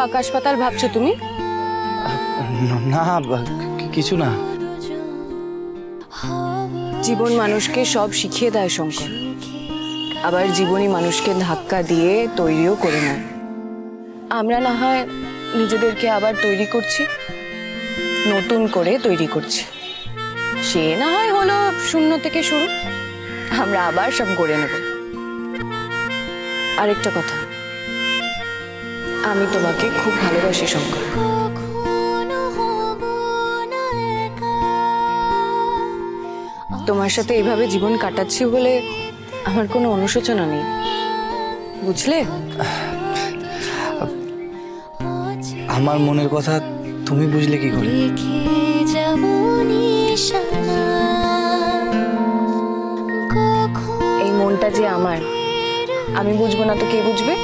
আকাশ পাতাল ভাবছো তুমি? না, কিছু না। জীবন মানুষকে সব শিখিয়ে দেয় শঙ্কর, আবার জীবনই মানুষকে ধাক্কা দিয়ে তৈরিও করে নেয়। আমরা না হয় নিজেদেরকে আবার তৈরি করছি, নতুন করে তৈরি করছি। সে না হয় হলো শূন্য থেকে শুরু, আমরা আবার সব গড়ে নেব। আরেকটা কথা, আমি তোমাকে খুব ভালোবাসি শঙ্কর। তোমার সাথে এইভাবে জীবন কাটাচ্ছি বলে আমার কোনো অনুশোচনা নেই, বুঝলে? আমার মনের কথা তুমি বুঝলে কি করে? এই মনটা যে আমার, আমি বুঝবো না তো কে বুঝবে?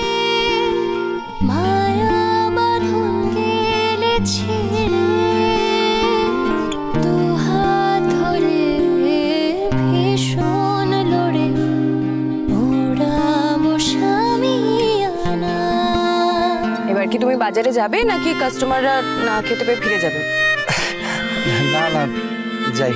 এবার কি তুমি বাজারে যাবে নাকি কাস্টমাররা না খেতে পেয়ে ফিরে যাবে? না না, যাই।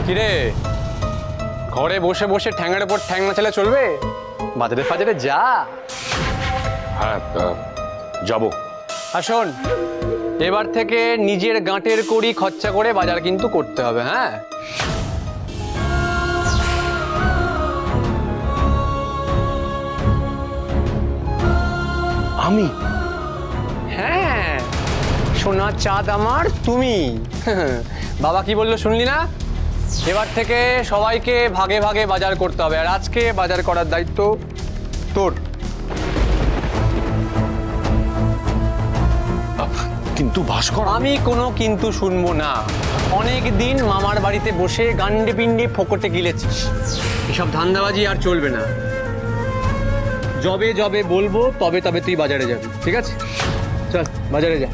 কিরে, ঘরে বসে বসে ঠ্যাঙের উপর ঠ্যাং নাচালে চলবে? বাজারে ফাজারে যা। হ্যাঁ, যাবো। আর শোন, এবার থেকে নিজের গাঁটের কড়ি খরচা করে বাজার কিন্তু করতে হবে। হ্যাঁ, আমি? হ্যাঁ, সোনার চাঁদ আমার তুমি। বাবা কি বললো শুনলি না? এবার থেকে সবাইকে ভাগে ভাগে বাজার করতে হবে, আর আজকে বাজার করার দায়িত্ব তোর। কিন্তু ভাস্কর, আমি কোনো কিন্তু শুনবো না। অনেক দিন মামার বাড়িতে বসে গান্ডে পিন্ডে ফোকটে গিলেছিস, এসব ধান্দাবাজি আর চলবে না। যবে যবে বলবো তবে তবে তুই বাজারে যাবি, ঠিক আছে? চল বাজারে যা।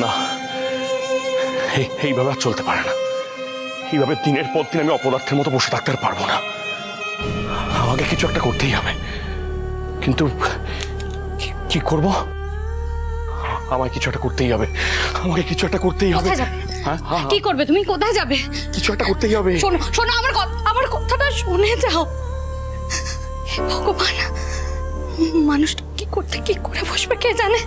না, এইভাবে আর চলতে পারে না। এইভাবে দিনের পর দিন আমি অপদার্থের মতো বসে থাকতে আর পারবো না। আমাকে কিছু একটা করতেই হবে, কিন্তু কি করব? আমায় কিছু একটা করতেই হবে, আমাকে কিছু একটা করতেই হবে। হ্যাঁ, কি করবে তুমি? কোথায় যাবে? কিছু একটা করতেই হবে। শোনো শোনো, আমার কথাটা শুনে যাও। হে ভগবান, মানুষটা কি করতে কি করে বসবে কে জানে।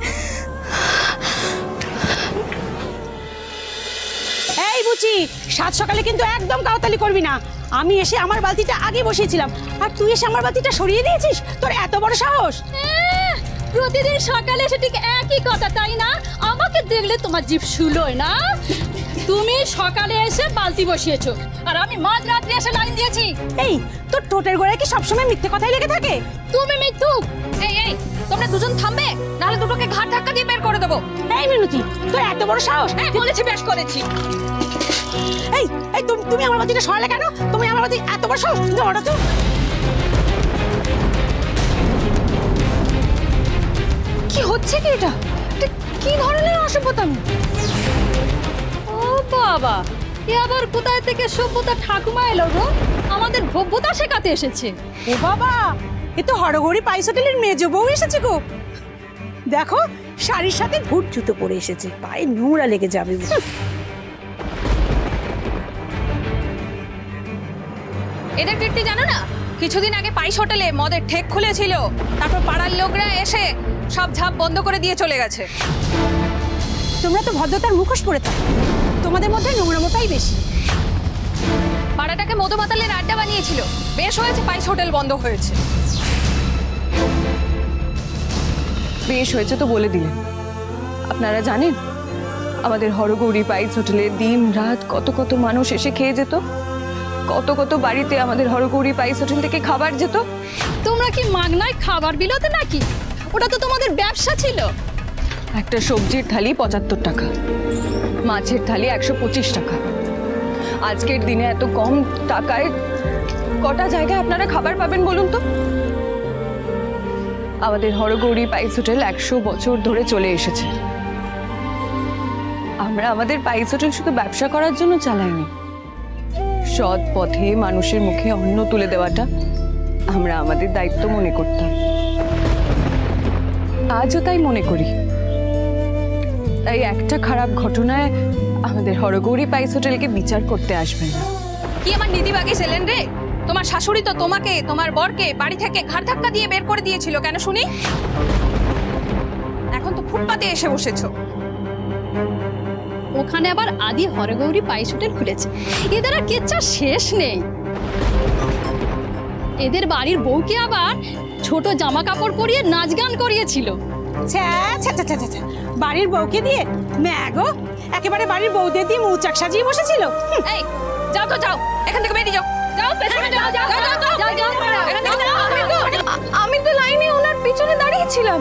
এই বুচি, সাত সকালে কিন্তু একদম কাউতালি করবি না। আমি এসে আমার বালতিটা আগে বসিয়েছিলাম, আর তুই এসে আমার বালতিটা সরিয়ে দিয়েছিস। তোর এত বড় সাহস! প্রতিদিন সকালে এসে ঠিক একই কথা, তাই না? আমাকে দেখলে তোমার জিভ শুলোয় না? তুমি সকালে এসে বালতি বসিয়েছো, আর আমি মাঝরাত্রে এসে লাইন দিয়েছি। এই, তোর ঠোঁটের গোড়ায় কি সবসময় মিথ্যে কথাই লেগে থাকে? তুমি মিথ্যুক। এই তোমরা দুজন থামবে, নাহলে দুটোকে ঘাট ধাক্কা দিয়ে বের করে দেবো। এই মিনতি, তোর এত বড় সাহস! বলেছি, বেশ করেছি। এই এই তুমি আমার বালতিটা সরালে কেন? তুমি আমার বালতি এত বড় সাহস! ধরো তো। কি হচ্ছে কি এটা? এটা কি ধরনের অসভ্যতামি? ও বাবা, এ আবার কোথায় থেকে সভ্যতা ঠাকুমা এলো গো? আমাদের ভব্যতা শেখাতে এসেছে। ও বাবা, এ তো হরগৌরী পাইস হোটেলের মেজ বউ এসেছে গো। দেখো, শাড়ির সাথে ভুট জুতো পরে এসেছে, পায়ে নোংরা লেগে যাবে। এদের কীর্তি জানো না? কিছুদিন আগে পাইস হোটেলে মদের ঠেক খুলেছিল, তারপর পাড়ার লোকরা এসে সব ঝাপ বন্ধ করে দিয়ে চলে গেছে। তোমরা তো ভদ্রতার মুখোশ পরে থাকো, তোমাদের মধ্যে নোংরামোটাই বেশি। পাড়াটাকে মধু মাতালের আড্ডা বানিয়েছিল, বেশ হয়েছে পাইস হোটেল বন্ধ হয়েছে। বেশ হয়েছে তো বলে দিলেন। আপনারা জানেন আমাদের হরগৌরী পাইস হোটেলে দিন রাত কত কত মানুষ এসে খেয়ে যেত, কত কত বাড়িতে আমাদের হরগৌরী পাইস হোটেল থেকে খাবার যেত। তোমরা কি মাগনায় খাবার বিলোতে নাকি? ওটা তো তোমাদের ব্যবসা ছিল। একটা সবজির থালি ৭৫ টাকা, মাছের থালি ১২৫ টাকা, আজকের দিনে এত কম টাকায় কটা জায়গায় আপনারা খাবার পাবেন বলুন তো? আমাদের হরগৌরী পাইস হোটেল 100 বছর ধরে চলে এসেছে। আমরা আমাদের পাইস হোটেল শুধু ব্যবসা করার জন্য চালাইনি, সৎ পথে মানুষের মুখে অন্ন তুলে দেওয়াটা আমরা আমাদের দায়িত্ব মনে করতাম। আজও তাই মনে করি। তাই একটা খারাপ ঘটনায় আমাদের হরগৌরী পাইস হোটেলকে বিচার করতে আসবেন না। কি আমার নিধিবাগে ছিলেন রে? তোমার শাশুড়ি তো তোমাকে, তোমার বরকে বাড়ি থেকে ঘাড় ধাক্কা দিয়ে বের করে দিয়েছিল, কেন শুনি? এখন তো ফুটপাতে এসে বসেছো। ওখানে আবার আদি হরগৌরী পাইস হোটেল খুলেছে। এদের আর কেচ্ছা শেষ নেই। এদের বাড়ির বউকে আবার ছোট জামা কাপড় পরিয়ে নাচ গান করিয়েছিল। ছ্যা ছ্যা ছ্যা ছ্যা ছ্যা, বাড়ির বউকে দিয়ে ম্যাগো একেবারে বাড়ির বউদের দিয়ে মৌচাক সাজিয়ে বসেছিল। এই যাও তো, যাও এখান থেকে বেরিয়ে যাও। যাও পেছনে যাও, যাও যাও যাও যাও যাও এখান থেকে যাও। আমি তো লাইনে ওনার পিছনে দাঁড়িয়েছিলাম।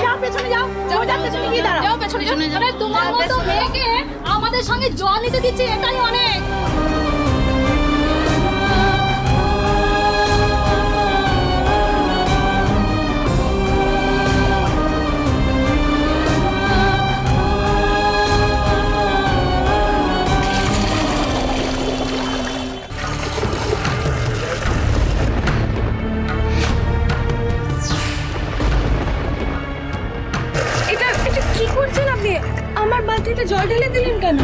যাও পেছনে যাও, যাও পেছনে যাও। আরে তোমার মতো মেয়েকে আমাদের সঙ্গে জল নিতে দিচ্ছে, এটাই অনেক। এটা এটা কি করছেন আপনি? আমার বালতিতে জল ঢেলে দিলেন কেন?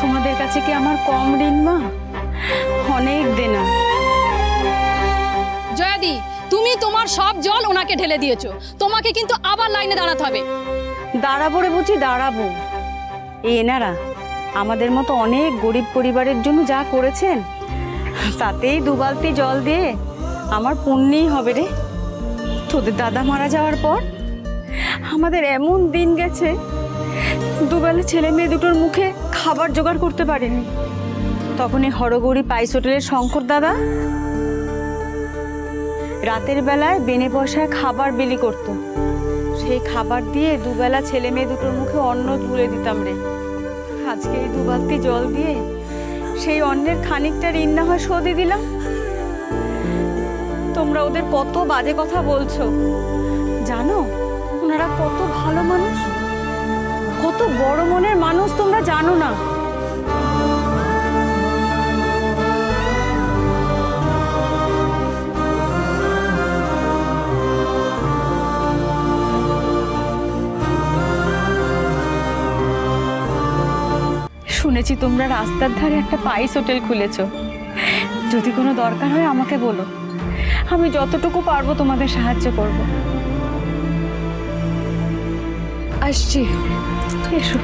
তোমাদের কাছে কি আমার কম ঋণ মা? অনেক দেনা। জয়াদি, তুমি তোমার সব জল ওনাকে ঢেলে দিয়েছো। তোমাকে কিন্তু আবার লাইনে দাঁড়াতে হবে। দাঁড়াবো রে বুঝি, দাঁড়াবো। এই এনারা আমাদের মতো অনেক গরিব পরিবারের জন্য যা করেছেন, তাতেই 2 বালতি জল দিয়ে আমার পুণ্যই হবে রে। তোদের দাদা মারা যাওয়ার পর আমাদের এমন দিন গেছে, দুবেলা ছেলে মেয়ে দুটোর মুখে খাবার জোগাড় করতে পারিনি। তখন এই হরগৌরী পাইস হোটেলের শঙ্কর দাদা রাতের বেলায় বেনে পয়সায় খাবার বিলি করত। সেই খাবার দিয়ে দুবেলা ছেলে মেয়ে দুটোর মুখে অন্ন তুলে দিতাম রে। আজকে এই 2 বালতি জল দিয়ে সেই অন্নের খানিকটা ঋণ না হয় শোধই দিলাম। তোমরা ওদের কত বাজে কথা বলছো জানো? ওনারা কত ভালো মানুষ, কত বড় মনের মানুষ, তোমরা জানো না। শুনেছি তোমরা রাস্তার ধারে একটা পাইস হোটেল খুলেছো। যদি কোনো দরকার হয় আমাকে বলো, আমি যতটুকু পারবো তোমাদের সাহায্য করব। আসছি। এসো।